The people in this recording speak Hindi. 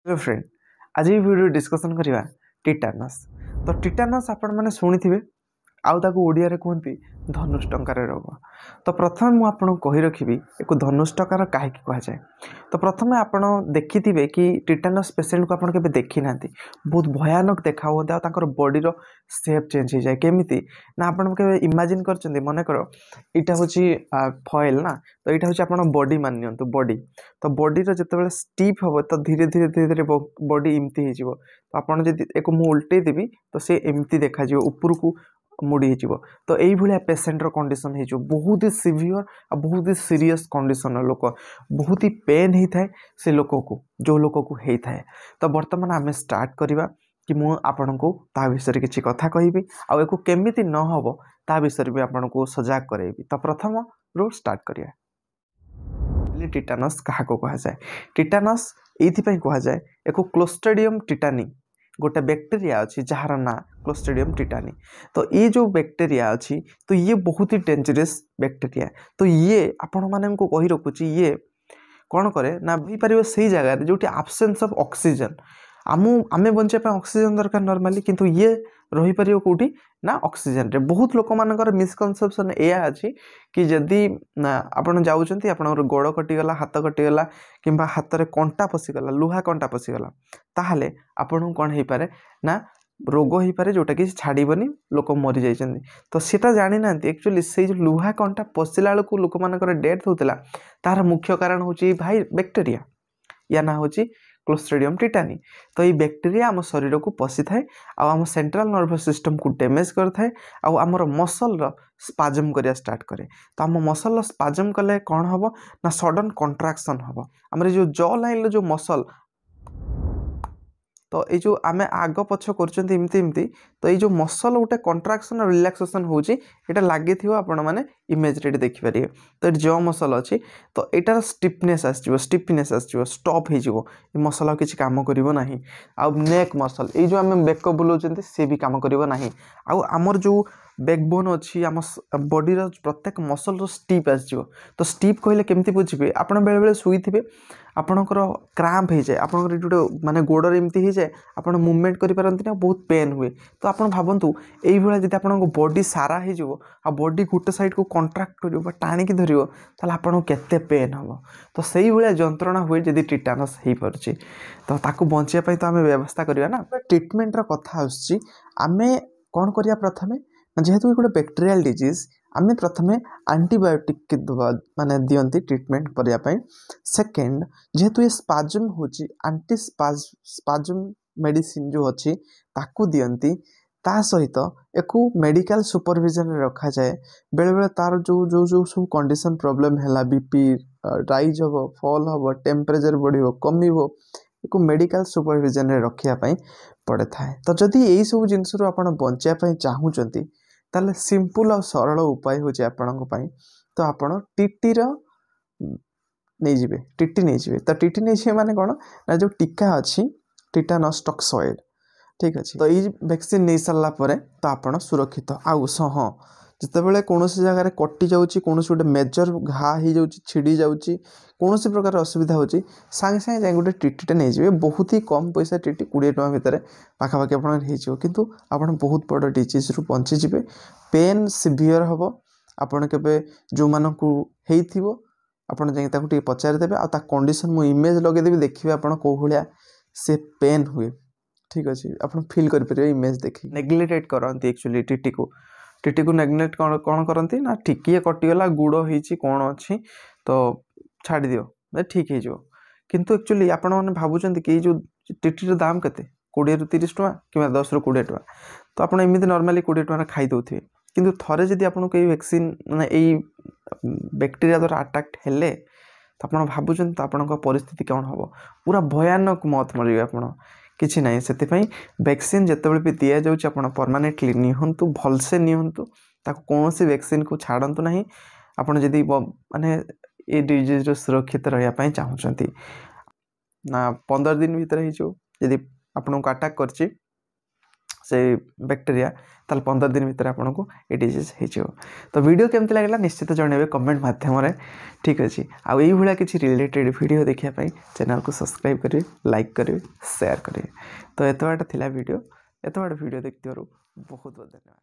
हेलो फ्रेंड, आज ये वीडियो डिस्कसन करवा टिटानस। तो टिटानस आपण मैंने शुणी आउ ताकू ओडिया रे कहते धनुष टंकार रोग। तो प्रथम मुझे आपको कही रखी एक धनुष टंकार कहीं कहुए। तो प्रथम आपड़ देखिथे कि टिटानस पेसेंट को आपड़ के देखी ना बहुत भयानक देखा हुआ बॉडी रो सेप चेंज हो जाए केमी ना आप इमेजिन कर मनकर यहाँ हूँ फॉइल ना। तो यहाँ हूँ आप बॉडी मान बॉडी तो बॉडी जो स्टीप हम तो धीरे धीरे धीरे धीरे बॉडी इमती हो तो आपड़ जब एक मुझे उल्टे देवी तो सी एमती देखा ऊपर को मुड़ी हो। तो यही पेसेंट कंडीशन हो बहुत ही सिवियर और बहुत ही सीरियस कंडीशन लोक बहुत ही पेन होता है से लोक को जो लोक को होता है। तो बर्तमान आम स्टार्ट करवा कि मुझे आपन को ता विषय किसी कथा कहि आउ एको केमिति न हो ता विषय भी आपन को सजाग करैबी। तो प्रथम रो स्टार्ट करिया। टिटानस क्या कह जाए? टिटानस ये कह जाए एक क्लोस्ट्रिडियम टिटानी गोटे बैक्टीरिया अच्छी जार ना क्लोस्ट्रिडियम टिटानी। तो ये जो बैक्टीरिया अच्छी तो ये बहुत ही डेंजरस बैक्टीरिया। तो ये आपण माने को कही रखुची ये कौन करे ना भी पार से जगह जो आब्सेंस ऑफ ऑक्सीजन आमे बचापी ऑक्सीजन दरकार नॉर्मली किंतु ये रही पार कौटी ना ऑक्सीजन रे। बहुत लोक मानकर मिसकनसेप्शन यह अच्छी कि जदि आपड़ जाऊँच आप गोड़ कटिगला हाथ कटिगला कि हाथ में कंटा पशिगला लुहा कंटा पशिगला ताहले आपन कौन हो पारे ना रोग हो पारे जोटा कि छाड़बनी लोक मरी जाइए। तो सीटा जानी ना एक्चुअली से जो लुहा कंटा पशिला बेलू लोक मानकर डेथ होता तार मुख्य कारण हूँ भाई बैक्टीरिया या ना हूँ क्लोस्ट्रिडियम टिटानी। तो ये बैक्टीरिया आम शरीर को पशि थाए आम सेंट्रल नर्वस सिस्टम को डैमेज करथाए आमर मसल स्पाजम करिया स्टार्ट करे। तो आम मसल स्पाजम कले कौन हम ना सडन कंट्राक्शन हम आम जो जॉ लाइन जो मसल। तो ये जो आम आग पछ करमती तो ये मसल गोटे कंट्राक्शन और रिलैक्सेशन होची लगी आपण मैंने इमेज रे देखिपारे। तो ये जॉ मसल अच्छी तो यार स्टिफनेस स्टिफनेस स्टॉप हो मसल किसी काम करना आउ नेक मसल ये जो आम बेक बुलाऊँ सी भी काम करना आमर जो बैकबोन अच्छी आम बॉडी प्रत्येक मसल स्टीप आसो। तो स्टीप कहले केमती बुझे आप बेले बेले शुई आपणकर क्राम्प हो जाए आपंकर जो माने गोड़े एमती हो जाए आप मुवमेंट करें बहुत पेन हुए। तो आप भावतु यही जब आप बॉडी सारा हो बॉडी गोटे साइड को कंट्राक्ट कर टाणिकी धर ताल आपको केते पेन हम। तो सही भाया जंत्रणा हुए जदि टिटानस हो पारे तो ताकू बचाई तो आम व्यवस्था करवा ना। ट्रिटमेंटर कथा आमे कौन करिया प्रथमे जेहेतु ये गोटे बैक्टीरियल डिजीज आम प्रथमे एंटीबायोटिक माने दियंती ट्रीटमेंट करने। सेकेंड जेहेतु ये स्पाजम होची एंटी स्पाजम मेडिसिन जो अच्छी ताकू दियंती ता सहित एक मेडिकल सुपरविजन रखा जाए। बेले बेले तार जो जो जो सब कंडीशन प्रॉब्लम है बीपी राइज हम फॉल हम टेम्परेचर बढ़ो कम एक मेडिकल सुपरविजन रखापी पड़े थाए। तो जदि यही सब जिनस आप बचापी चाहूँगी ताले सिंपल और सरल उपाय हूँ आपण तो आपण टीटी नहीं जीवे टीटी नहीं जीवे। तो टीटी नहीं जीवे माने कौन ना जो टीका अच्छी टिटानस टॉक्सॉइड ठीक अच्छे। तो ये वैक्सीन नहीं सारा पर तो आप सुरक्षित आउ हाँ जितेबाला कौन जगह कटि जाऊँगी कौन गोटे मेजर घा हो जाऊँ छिड़ी जाऊँगी कौन प्रकार असुविधा होची सांगे सांगे जाए गोटे टीटीटे नहीं जाए। बहुत ही कम पैसा टीटी 20 टଙ୍କା भितर पाखापाखि आप किंतु आप बहुत बड़ डिजीज रु बंचीजे। पेन सिवियर हम आपड़ के जो मानू आपड़ जाए पचारिदेवे आ कंडीशन मु इमेज लगेदेवी देखिए आप भाया से पेन हुए ठीक अच्छे। आप फिल करेंगे इमेज देखिए नेग्लेक्टेड करती एक्चुअली टीटी को नेग्लेक्ट कौन करती ना टिकिए कटिगला गुड़ होती कौन अच्छी तो छाड़ दियो ठीक हो। किंतु एक्चुअली आपण मैंने भावुं कि जो टीटीर दाम केते 20 ରୁ 30 ଟଙ୍କା कि 10 ରୁ 20 ଟଙ୍କା। तो आप एमती नॉर्मली 20 ଟଙ୍କାର खाई दौथे किंतु थरे जदि आपको कई वैक्सीन मैंने यही बैक्टीरिया द्वारा अटैक्ट हेले तो आप भावुं तो आपन परिस्थिति कौन हम पूरा भयानक मौत मरिए आप किसी ना से वैक्सीन जिते भी दि जाऊँच परमानेंटली निहंतु भलसे निहंतु कौन सी वैक्सीन को छाड़तु ना। आपड़ जदि माने ये डिजीज सुरक्षित रही चाहूँगी ना 15 दिन भीतर हो आपको अटैक कर से बैक्टेरिया ताल 15 दिन भितर आपको ये डिजीज हो। तो वीडियो केमती लगे निश्चित जनइबे कमेंट माध्यम ठीक अच्छे। आउ ये भाया किसी रिलेटेड वीडियो देखापी चैनल को सब्सक्राइब करेंगे, लाइक करेंगे, शेयर करेंगे। तो एत बाट थिला वीडियो, एत बाट वीडियो देखते बहुत बहुत धन्यवाद।